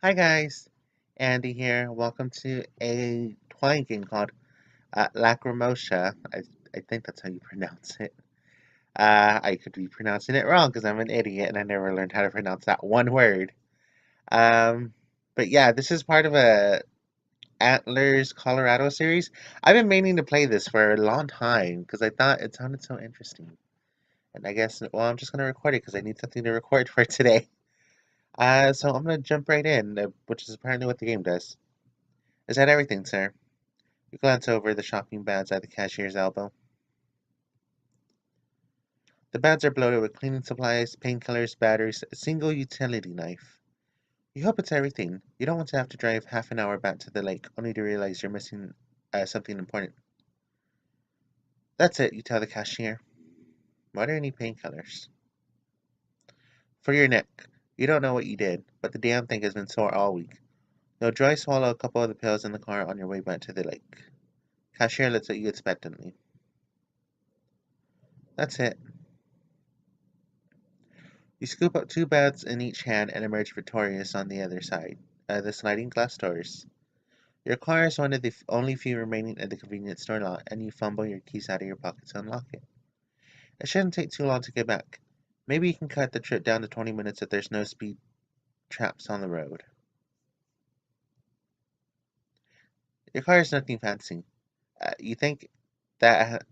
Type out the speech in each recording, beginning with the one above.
Hi guys, Andy here. Welcome to a toy game called Lacrimosa. I think that's how you pronounce it. I could be pronouncing it wrong because I'm an idiot and I never learned how to pronounce that one word. Um, but yeah, this is part of a Antlers Colorado series. I've been meaning to play this for a long time because I thought it sounded so interesting. And I guess, well, I'm just gonna record it because I need something to record for today. So I'm gonna jump right in, which is apparently what the game does. Is that everything, sir? You glance over the shopping bags at the cashier's elbow. The bags are bloated with cleaning supplies, painkillers, batteries, a single utility knife. You hope it's everything. You don't want to have to drive half an hour back to the lake, only to realize you're missing something important. That's it, you tell the cashier. What are any painkillers? For your neck. You don't know what you did, but the damn thing has been sore all week. You'll dry swallow a couple of the pills in the car on your way back to the lake. Cashier looks at you expectantly. That's it. You scoop up two baths in each hand and emerge victorious on the other side. The sliding glass doors. Your car is one of the only few remaining at the convenience store lot, and you fumble your keys out of your pocket to unlock it. It shouldn't take too long to get back. Maybe you can cut the trip down to 20 minutes if there's no speed traps on the road. Your car is nothing fancy. You think that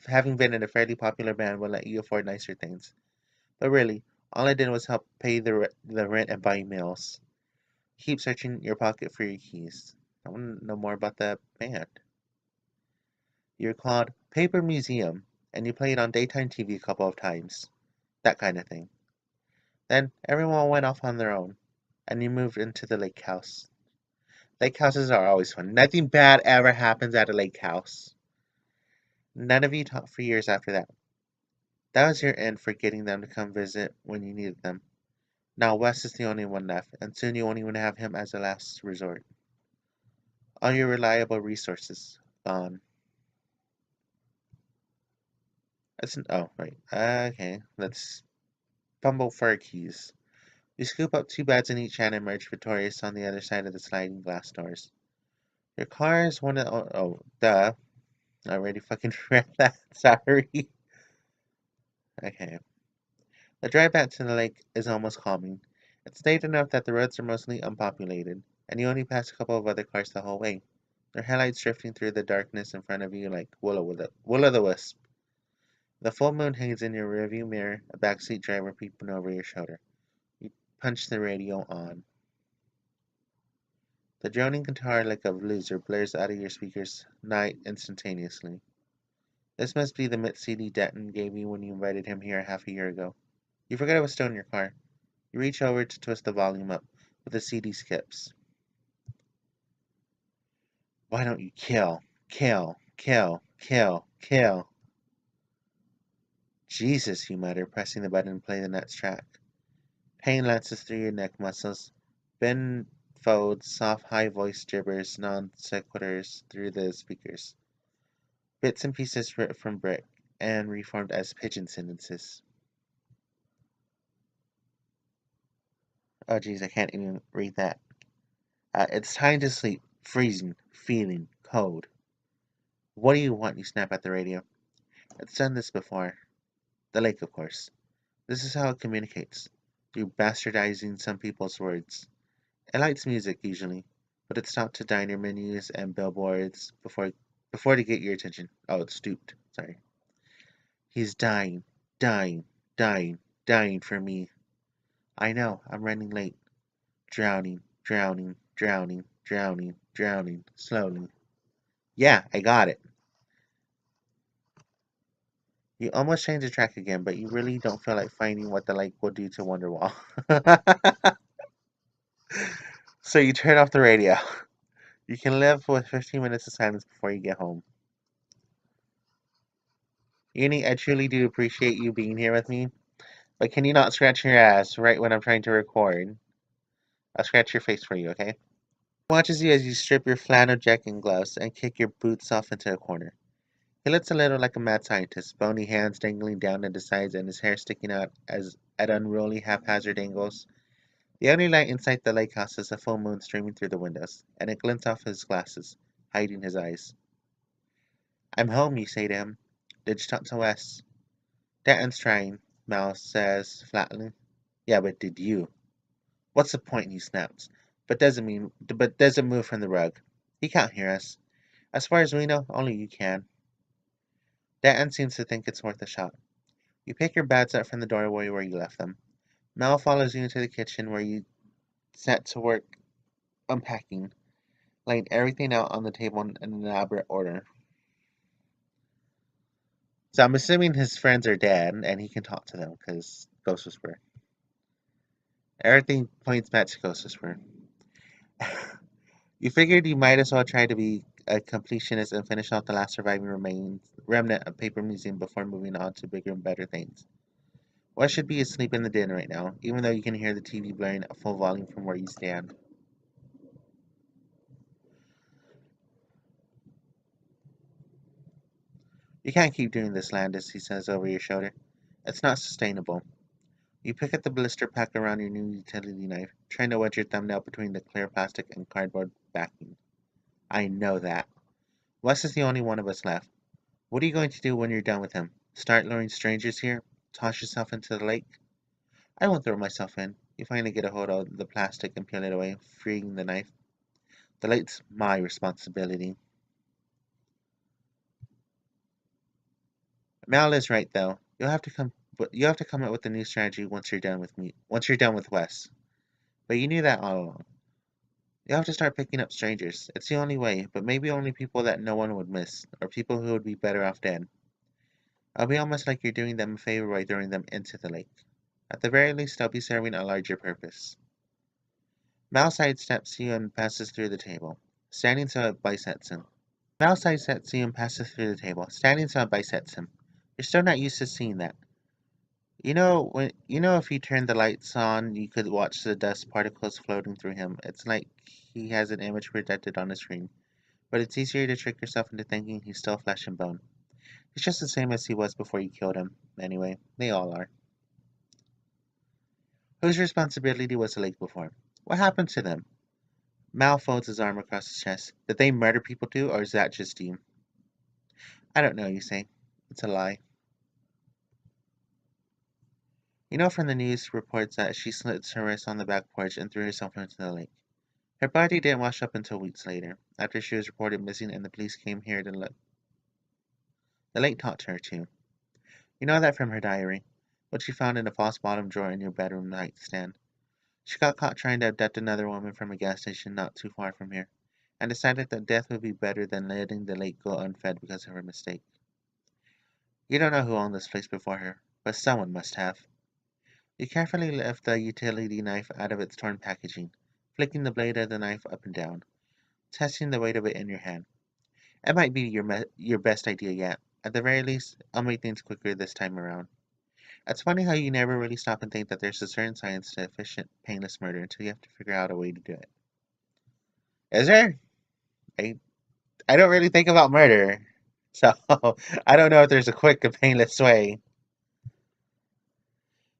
having been in a fairly popular band will let you afford nicer things, but really, all I did was help pay the rent and buy meals. Keep searching your pocket for your keys. I want to know more about the band. You're called Paper Museum, and you played on daytime TV a couple of times. That kind of thing. Then everyone went off on their own, and you moved into the lake house. Lake houses are always fun. Nothing bad ever happens at a lake house. None of you talked for years after that. That was your end for getting them to come visit when you needed them. Now Wes is the only one left, and soon you won't even have him as a last resort. All your reliable resources gone. Oh, right. Okay, let's fumble for our keys. You scoop up two bags in each hand and emerge victorious on the other side of the sliding glass doors. Your car is one of duh. I already fucking read that. Sorry. Okay. The drive back to the lake is almost calming. It's late enough that the roads are mostly unpopulated, and you only pass a couple of other cars the whole way. Their headlights drifting through the darkness in front of you like will-o'-the-wisp. The full moon hangs in your rearview mirror, a backseat driver peeping over your shoulder. You punch the radio on. The droning guitar like a loser blares out of your speakers night instantaneously. This must be the MIT CD Denton gave you when you invited him here half a year ago. You forget it was still in your car. You reach over to twist the volume up, but the CD skips. Why don't you kill? Kill, kill, kill, kill. Jesus, you mutter, pressing the button to play the next track. Pain lances through your neck muscles. Ben folds, soft, high voice gibbers, non sequiturs through the speakers. Bits and pieces ripped from brick and reformed as pigeon sentences. Oh, geez, I can't even read that. It's time to sleep. Freezing, feeling, cold. What do you want? You snap at the radio. It's done this before. The lake, of course. This is how it communicates, through bastardizing some people's words. It likes music, usually, but it stopped to diner menus and billboards before to get your attention. Oh, it stooped. Sorry. He's dying, dying, dying, dying for me. I know, I'm running late. Drowning, drowning, drowning, drowning, drowning, slowly. Yeah, I got it. You almost change the track again, but you really don't feel like finding what the lake will do to Wonderwall. So you turn off the radio. You can live with 15 minutes of silence before you get home. Uni, I truly do appreciate you being here with me, but can you not scratch your ass right when I'm trying to record? I'll scratch your face for you, okay? He watches you as you strip your flannel jacket and gloves and kick your boots off into a corner. He looks a little like a mad scientist, bony hands dangling down at his sides and his hair sticking out as at unruly haphazard angles. The only light inside the lake house is a full moon streaming through the windows, and it glints off his glasses, hiding his eyes. I'm home, you say to him. Did you talk to Wes? Danton's trying, Mal says flatly. Yeah, but did you? What's the point? He snaps. But doesn't move from the rug. He can't hear us. As far as we know, only you can. Danton seems to think it's worth a shot. You pick your bags up from the doorway where you left them. Mal follows you into the kitchen where you set to work unpacking, laying everything out on the table in an elaborate order. So I'm assuming his friends are dead and he can talk to them because Ghost Whisperer. Everything points back to Ghost Whisperer. You figured you might as well try to be a completionist and finish off the last surviving remnant of Paper Museum before moving on to bigger and better things. Wes should be asleep in the den right now, even though you can hear the TV blaring at full volume from where you stand. You can't keep doing this, Landis, he says over your shoulder. It's not sustainable. You pick up the blister pack around your new utility knife, trying to wedge your thumbnail between the clear plastic and cardboard backing. I know that. Wes is the only one of us left. What are you going to do when you're done with him? Start luring strangers here? Toss yourself into the lake? I won't throw myself in. You finally get a hold of the plastic and peel it away, freeing the knife. The lake's my responsibility. Mal is right, though. You have to come up with a new strategy once you're done with me. Once you're done with Wes. But you knew that all along. You have to start picking up strangers. It's the only way, but maybe only people that no one would miss, or people who would be better off dead. It'll be almost like you're doing them a favor by throwing them into the lake. At the very least, they'll be serving a larger purpose. Mal sidesteps you and passes through the table, standing so it bisects him. Mal sidesteps you and passes through the table, standing so it bisects him. You're still not used to seeing that. If you turned the lights on, you could watch the dust particles floating through him. It's like he has an image projected on his screen. But it's easier to trick yourself into thinking he's still flesh and bone. He's just the same as he was before you killed him. Anyway, they all are. Whose responsibility was the lake before? What happened to them? Mal folds his arm across his chest. Did they murder people too, or is that just you? I don't know, you say. It's a lie. You know from the news reports that she slits her wrist on the back porch and threw herself into the lake. Her body didn't wash up until weeks later, after she was reported missing and the police came here to look. The lake talked to her too. You know that from her diary, what she found in a false bottom drawer in your bedroom nightstand. She got caught trying to abduct another woman from a gas station not too far from here, and decided that death would be better than letting the lake go unfed because of her mistake. You don't know who owned this place before her, but someone must have. You carefully lift the utility knife out of its torn packaging, flicking the blade of the knife up and down, testing the weight of it in your hand. It might be your best idea yet. At the very least, I'll make things quicker this time around. It's funny how you never really stop and think that there's a certain science to efficient, painless murder until you have to figure out a way to do it. Is there? I, I don't really think about murder, so I don't know if there's a quick and painless way.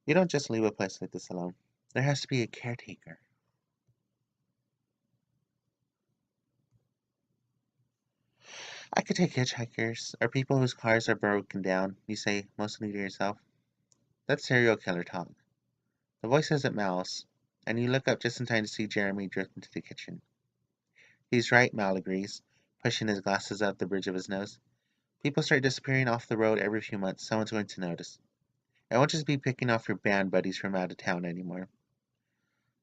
You don't just leave a place like this alone. There has to be a caretaker. I could take hitchhikers, or people whose cars are broken down, you say, mostly to yourself. That's serial killer talk. The voice isn't Mal's, and you look up just in time to see Jeremy drift into the kitchen. He's right, Mal agrees, pushing his glasses up the bridge of his nose. People start disappearing off the road every few months. Someone's going to notice. I won't just be picking off your band buddies from out of town anymore.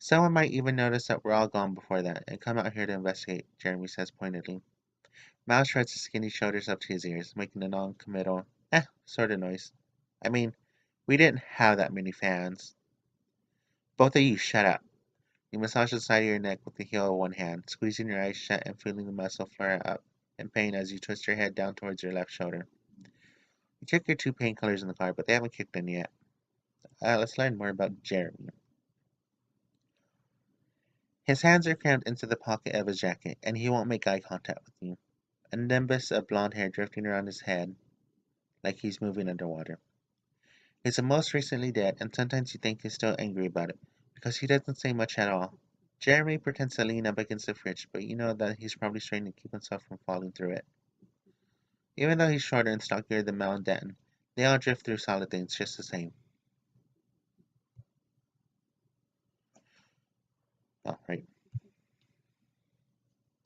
Someone might even notice that we're all gone before that and come out here to investigate, Jeremy says pointedly. Miles shrugs his skinny shoulders up to his ears, making a non-committal, sort of noise. I mean, we didn't have that many fans. Both of you shut up. You massage the side of your neck with the heel of one hand, squeezing your eyes shut and feeling the muscle flare up in pain as you twist your head down towards your left shoulder. You check your two painkillers in the car, but they haven't kicked in yet. Let's learn more about Jeremy. His hands are crammed into the pocket of his jacket, and he won't make eye contact with you. A nimbus of blonde hair drifting around his head like he's moving underwater. He's most recently dead, and sometimes you think he's still angry about it, because he doesn't say much at all. Jeremy pretends to lean up against the fridge, but you know that he's probably trying to keep himself from falling through it. Even though he's shorter and stockier than Mel and Denton, they all drift through solid things just the same. Oh, right.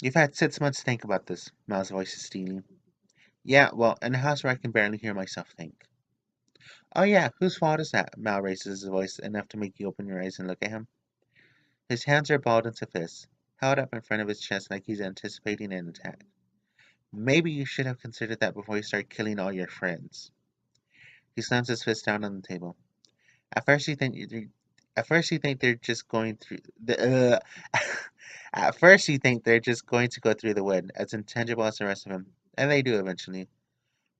You've had 6 months to think about this. Mel's voice is stealing. Yeah, well, in a house where I can barely hear myself think. Oh yeah, whose fault is that? Mal raises his voice enough to make you open your eyes and look at him. His hands are balled into fists, held up in front of his chest like he's anticipating an attack. Maybe you should have considered that before you start killing all your friends. He slams his fist down on the table. At first you think you at first you think they're just going through the At first you think they're just going to go through the wood, as intangible as the rest of him, and they do eventually.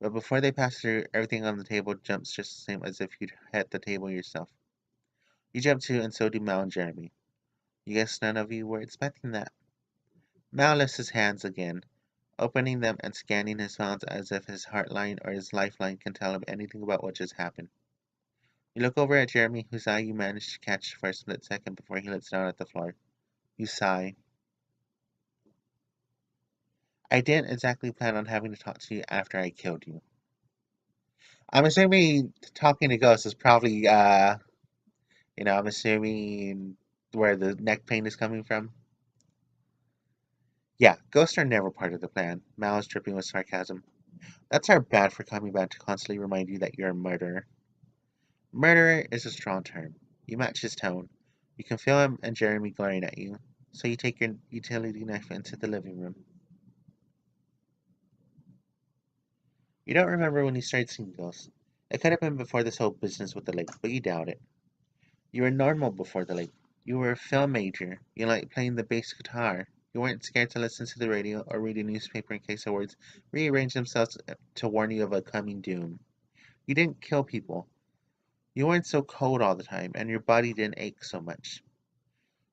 But before they pass through, everything on the table jumps just the same as if you'd hit the table yourself. You jump too, and so do Mal and Jeremy. You guess none of you were expecting that. Mal lifts his hands again, opening them and scanning his palms as if his heartline or his lifeline can tell him anything about what just happened. You look over at Jeremy, whose eye you manage to catch for a split second before he looks down at the floor. You sigh. I didn't exactly plan on having to talk to you after I killed you. I'm assuming talking to ghosts is probably, I'm assuming where the neck pain is coming from. Yeah, ghosts are never part of the plan. Mal is dripping with sarcasm. That's our bad for coming back to constantly remind you that you're a murderer. Murderer is a strong term. You match his tone. You can feel him and Jeremy glaring at you, so you take your utility knife into the living room. You don't remember when you started seeing ghosts. It could have been before this whole business with the lake, but you doubt it. You were normal before the lake. You were a film major. You liked playing the bass guitar. You weren't scared to listen to the radio or read a newspaper in case the words rearranged themselves to warn you of a coming doom. You didn't kill people. You weren't so cold all the time, and your body didn't ache so much.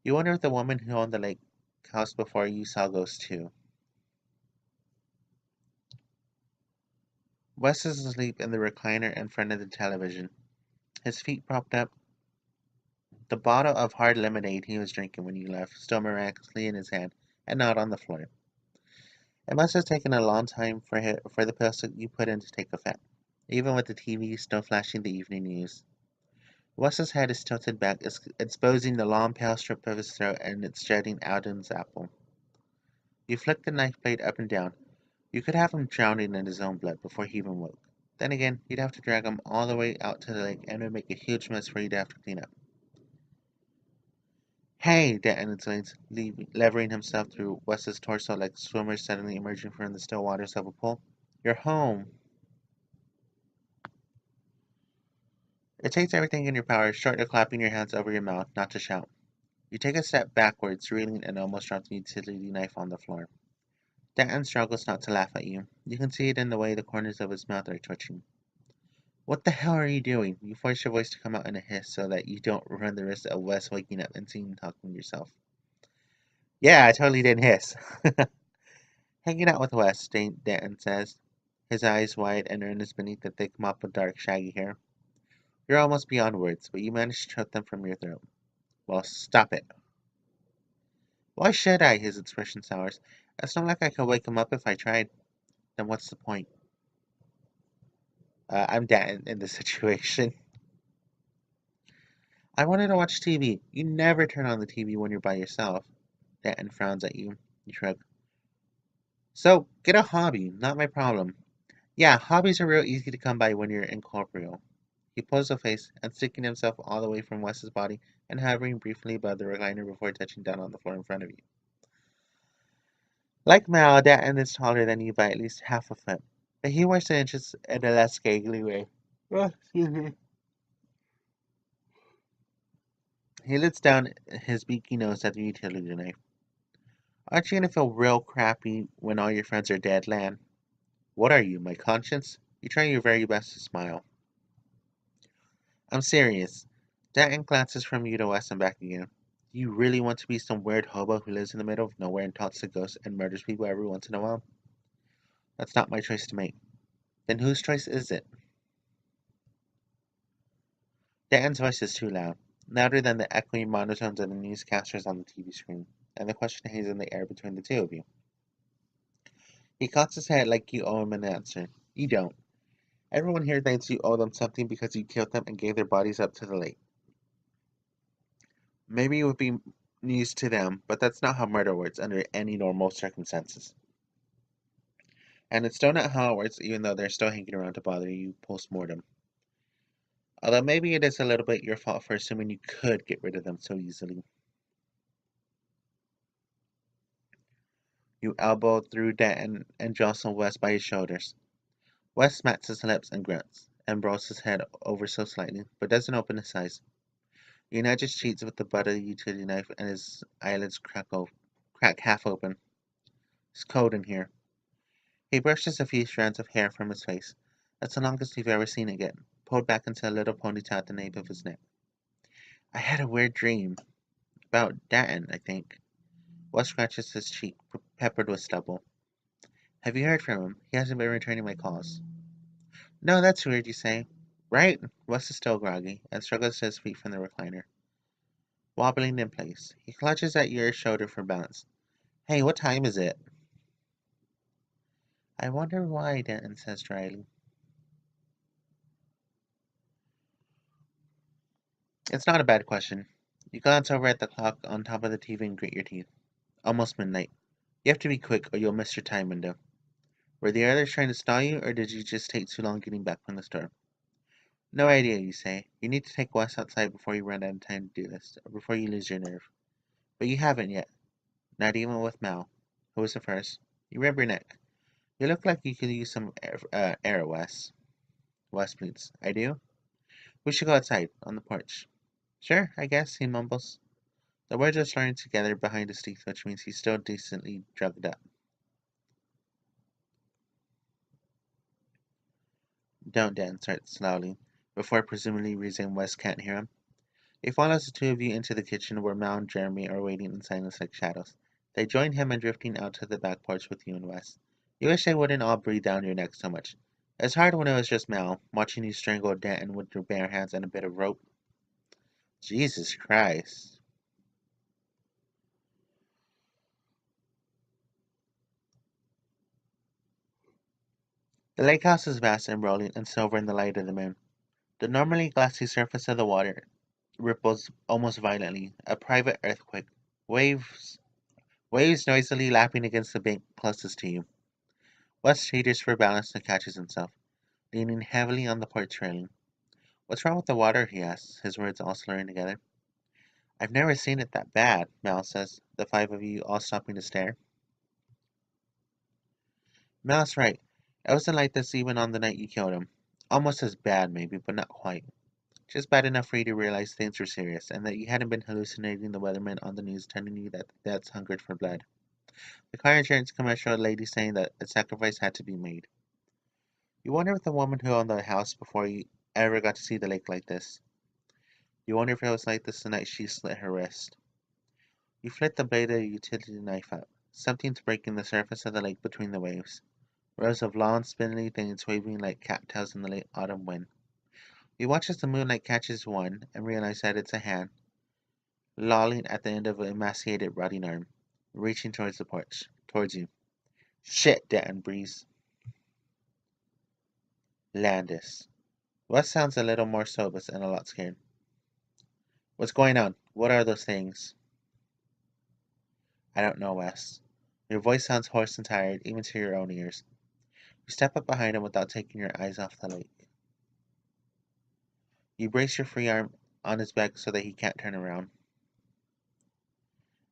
You wonder if the woman who owned the lake house before you saw ghosts too. Wes is asleep in the recliner in front of the television, his feet propped up, the bottle of hard lemonade he was drinking when you left still miraculously in his hand and not on the floor. It must have taken a long time for the pills that you put in to take effect, even with the TV still flashing the evening news. Wes's head is tilted back, exposing the long pale strip of his throat and its jutting Adam's apple. You flick the knife blade up and down. You could have him drowning in his own blood before he even woke. Then again, you'd have to drag him all the way out to the lake and it would make a huge mess for you to have to clean up. Hey, Denton exclaims, levering himself through Wes's torso like swimmers suddenly emerging from the still waters of a pool. You're home. It takes everything in your power, short of clapping your hands over your mouth, not to shout. You take a step backwards, reeling and almost drop the utility knife on the floor. Denton struggles not to laugh at you. You can see it in the way the corners of his mouth are twitching. What the hell are you doing? You force your voice to come out in a hiss so that you don't run the risk of Wes waking up and seeing you talking to yourself. Yeah, I totally didn't hiss. Hanging out with Wes, Denton says, his eyes wide and earnest beneath the thick mop of dark, shaggy hair. You're almost beyond words, but you manage to choke them from your throat. Well, stop it. Why should I? His expression sours. It's not like I could wake him up if I tried. Then what's the point? I'm Denton in this situation. I wanted to watch TV. You never turn on the TV when you're by yourself. Denton frowns at you. You shrug. So, get a hobby, not my problem. Yeah, hobbies are real easy to come by when you're incorporeal. He pulls a face and sticking himself all the way from Wes's body and hovering briefly above the recliner before touching down on the floor in front of you. Like Mal, Denton is taller than you by at least half a foot, but he wears the inches in a less scaly way. Oh, excuse me. He lets down his beaky nose at the utility knife. Aren't you gonna feel real crappy when all your friends are dead, Lan? What are you, my conscience? You try your very best to smile. I'm serious. Denton glances from you to Wes and back again. Do you really want to be some weird hobo who lives in the middle of nowhere and talks to ghosts and murders people every once in a while? That's not my choice to make. Then whose choice is it? Denton's voice is too loud. louder than the echoing monotones of the newscasters on the TV screen, and the question hangs in the air between the two of you. He cocks his head like you owe him an answer. You don't. Everyone here thinks you owe them something because you killed them and gave their bodies up to the lake. Maybe it would be news to them, but that's not how murder works under any normal circumstances. And it's still not how it works, even though they're still hanging around to bother you post mortem. Although maybe it is a little bit your fault for assuming you could get rid of them so easily. You elbow through Denton and jostle West by his shoulders. West smacks his lips and grunts, and rolls his head over so slightly, but doesn't open his eyes. You nudge his cheeks with the butt of the utility knife, and his eyelids crack half open. It's cold in here. He brushes a few strands of hair from his face. That's the longest you've ever seen it get, pulled back into a little ponytail at the nape of his neck. I had a weird dream. About Danton, I think. Wes scratches his cheek, peppered with stubble. Have you heard from him? He hasn't been returning my calls. No, that's weird, you say. Right? Wes is still groggy, and struggles to his feet from the recliner. Wobbling in place, he clutches at your shoulder for balance. Hey, what time is it? I wonder why, Denton says dryly. It's not a bad question. You glance over at the clock on top of the TV and grit your teeth. Almost midnight. You have to be quick or you'll miss your time window. Were the others trying to stall you, or did you just take too long getting back from the store? No idea, you say. You need to take Wes outside before you run out of time to do this, or before you lose your nerve. But you haven't yet. Not even with Mal. Who was the first? You rub your neck. You look like you could use some air, Wes. Wes pleads. I do? We should go outside, on the porch. Sure, I guess, he mumbles. The words are starting together behind his teeth, which means he's still decently drugged up. Don't, Dan starts slowly, before presumably realizing Wes can't hear him. He follows the two of you into the kitchen where Mal and Jeremy are waiting in silence like shadows. They join him in drifting out to the back porch with you and Wes. You wish they wouldn't all breathe down your neck so much. It's hard when it was just Mal, watching you strangle Danton with your bare hands and a bit of rope. Jesus Christ. The lake house is vast and rolling and silver in the light of the moon. The normally glassy surface of the water ripples almost violently, a private earthquake. Waves waves noisily lapping against the bank closest to you. Wes teeters for balance and catches himself, leaning heavily on the porch railing. What's wrong with the water? He asks, his words all slurring together. I've never seen it that bad, Mal says, the five of you all stopping to stare. Mal's right. It wasn't like this even on the night you killed him. Almost as bad, maybe, but not quite. Just bad enough for you to realize things were serious, and that you hadn't been hallucinating the weatherman on the news telling you that the deaths hungered for blood. The car insurance commercial lady saying that a sacrifice had to be made. You wonder if the woman who owned the house before you ever got to see the lake like this. You wonder if it was like this the night she slit her wrist. You flit the blade of the utility knife out. Something's breaking the surface of the lake between the waves. Rows of long, spindly things waving like cattails in the late autumn wind. You watch as the moonlight catches one and realize that it's a hand, lolling at the end of an emaciated, rotting arm, reaching towards the porch, towards you. Shit, Dan breathes. Landis. Wes sounds a little more sober and a lot scared. What's going on? What are those things? I don't know, Wes. Your voice sounds hoarse and tired, even to your own ears. You step up behind him without taking your eyes off the lake. You brace your free arm on his back so that he can't turn around,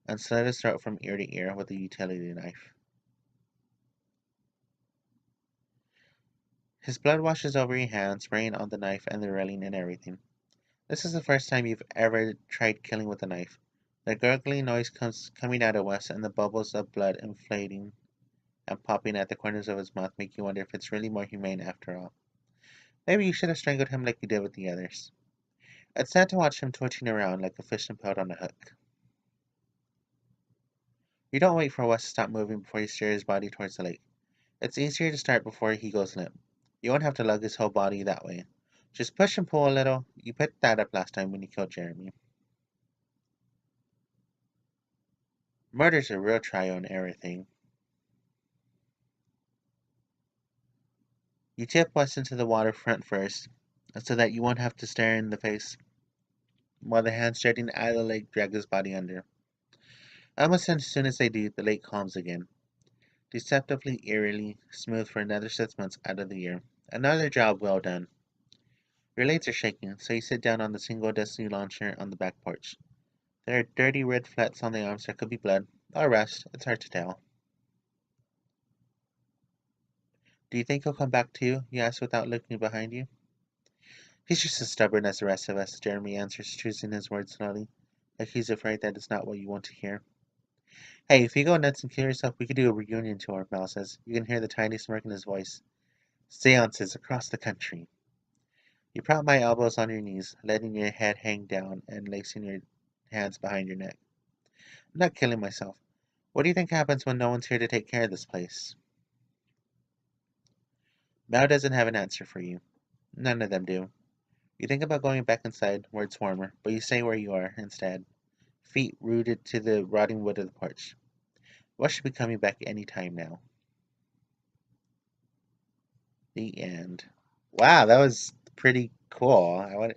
and slit his throat from ear to ear with a utility knife. His blood washes over your hand, spraying on the knife and the railing and everything. This is the first time you've ever tried killing with a knife. The gurgling noise comes coming out of Wes, and the bubbles of blood inflating and popping at the corners of his mouth make you wonder if it's really more humane after all. Maybe you should have strangled him like you did with the others. It's sad to watch him twitching around like a fish impaled on a hook. You don't wait for Wes to stop moving before you steer his body towards the lake. It's easier to start before he goes limp. You won't have to lug his whole body that way. Just push and pull a little. You picked that up last time when you killed Jeremy. Murder's a real trial and error thing. You tip Wes into the waterfront first, so that you won't have to stare in the face, while the hand stretching out of the lake drags his body under. Almost as soon as they do, the lake calms again, deceptively eerily smooth for another 6 months out of the year. Another job well done. Your legs are shaking, so you sit down on the single dusty lawn chair on the back porch. There are dirty red flats on the arms that could be blood, or rust, it's hard to tell. Do you think he'll come back too? You ask without looking behind you. He's just as stubborn as the rest of us, Jeremy answers, choosing his words slowly, like he's afraid that it's not what you want to hear. Hey, if you go nuts and kill yourself, we could do a reunion tour, Mal says. You can hear the tiny smirk in his voice. Seances across the country. You prop my elbows on your knees, letting your head hang down and lacing your hands behind your neck. I'm not killing myself. What do you think happens when no one's here to take care of this place? Mal doesn't have an answer for you. None of them do. You think about going back inside where it's warmer, but you stay where you are instead, feet rooted to the rotting wood of the porch. What should be coming back any time now? The end. Wow, that was pretty cool.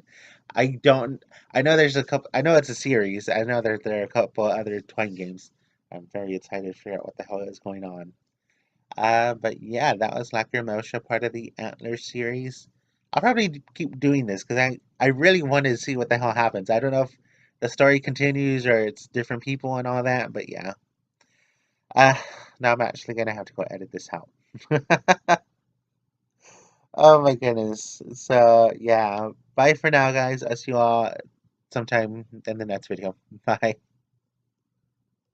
I don't. I know there's a couple. I know it's a series. I know there are a couple other Twine games. I'm very excited to figure out what the hell is going on. But yeah, that was Lacrimosa, part of the Antler series. I'll probably keep doing this because I really want to see what the hell happens. I don't know if the story continues or it's different people and all that, but yeah. Uh, now I'm actually gonna have to go edit this out. Oh my goodness. So yeah, bye for now, guys. I'll see you all sometime in the next video. Bye.